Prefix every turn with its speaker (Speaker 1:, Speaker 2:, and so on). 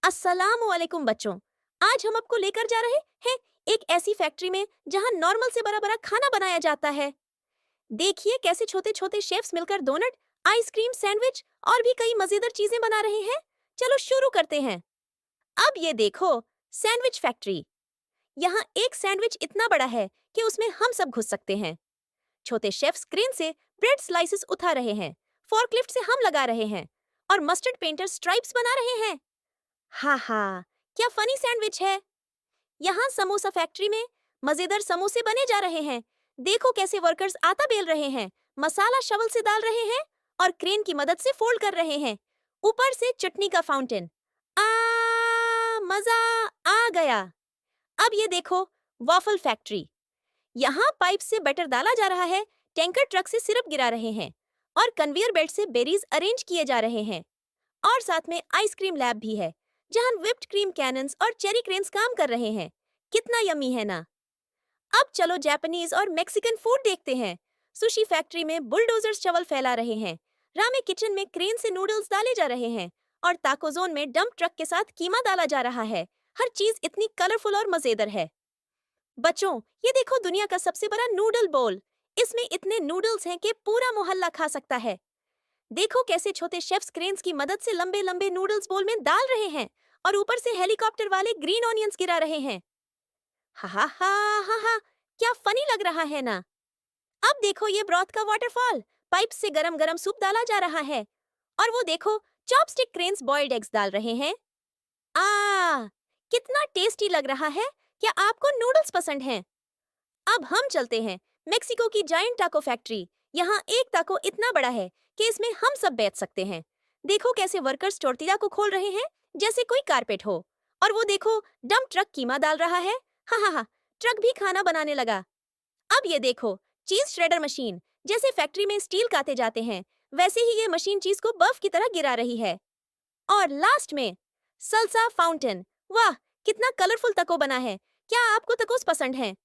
Speaker 1: अस्सलामुअलैकुम बच्चों। आज हम आपको लेकर जा रहे हैं एक ऐसी फैक्ट्री में जहां नॉर्मल से बड़ा बड़ा खाना बनाया जाता है। देखिए कैसे छोटे छोटे शेफ्स मिलकर डोनट, आइसक्रीम, सैंडविच और भी कई मजेदार चीजें बना रहे हैं। चलो शुरू करते हैं। अब ये देखो, सैंडविच फैक्ट्री। यहाँ एक सैंडविच इतना बड़ा है कि उसमें हम सब घुस सकते हैं। छोटे शेफ्स क्रेन से ब्रेड स्लाइसेस उठा रहे हैं, फोर्कलिफ्ट से हम लगा रहे हैं और मस्टर्ड पेंटर स्ट्राइप्स बना रहे हैं। हाँ हाँ, क्या फनी सैंडविच है। यहाँ समोसा फैक्ट्री में मजेदार समोसे बने जा रहे हैं। देखो कैसे वर्कर्स आटा बेल रहे हैं, मसाला शवल से डाल रहे हैं और क्रेन की मदद से फोल्ड कर रहे हैं। ऊपर से चटनी का फाउंटेन। मजा आ गया। अब ये देखो, वॉफल फैक्ट्री। यहाँ पाइप से बैटर डाला जा रहा है, टैंकर ट्रक से सिरप गिरा रहे हैं और कन्वेयर बेल्ट से बेरीज अरेंज किए जा रहे हैं। और साथ में आइसक्रीम लैब भी है, जहां व्हिप्ड क्रीम कैनन्स और चेरी क्रेन्स काम कर रहे हैं। कितना यमी है ना। अब चलो जापानीज और मेक्सिकन फूड देखते हैं। सुशी फैक्ट्री में बुलडोजर्स चावल फैला रहे हैं, रामे किचन में क्रेन से नूडल्स डाले जा रहे हैं और ताको जोन में डंप ट्रक के साथ कीमा डाला जा रहा है। हर चीज इतनी कलरफुल और मजेदार है। बच्चों, ये देखो दुनिया का सबसे बड़ा नूडल बोल। इसमें इतने नूडल्स हैं कि पूरा मोहल्ला खा सकता है। देखो कैसे छोटे शेफ्स क्रेन्स की मदद से लंबे लंबे नूडल्स बोल में डाल रहे हैं और ऊपर से हेलीकॉप्टर वाले ग्रीन ऑनियंस गिरा रहे हैं। हा हा हा हा हा, क्या फनी लग रहा है ना। अब देखो ये ब्रॉथ का वाटरफॉल। पाइप से गरम गरम सूप डाला जा रहा है और वो देखो, चॉपस्टिक क्रेन्स बॉइल्ड एग्स डाल रहे हैं। कितना टेस्टी लग रहा है। क्या आपको नूडल्स पसंद हैं? अब हम चलते हैं मेक्सिको की जायंट टाको फैक्ट्री। यहाँ एक टाको इतना बड़ा है कि इसमें हम सब बैठ सकते हैं। देखो कैसे वर्कर्स टोर्टिला को खोल रहे हैं जैसे कोई कारपेट हो। और वो देखो, डंप ट्रक कीमा डाल रहा है। हाँ हाँ हाँ, ट्रक भी खाना बनाने लगा। अब ये देखो, चीज श्रेडर मशीन। जैसे फैक्ट्री में स्टील काटे जाते हैं, वैसे ही ये मशीन चीज को बर्फ की तरह गिरा रही है। और लास्ट में सल्सा फाउंटेन। वाह, कितना कलरफुल तको बना है। क्या आपको तकोस पसंद है?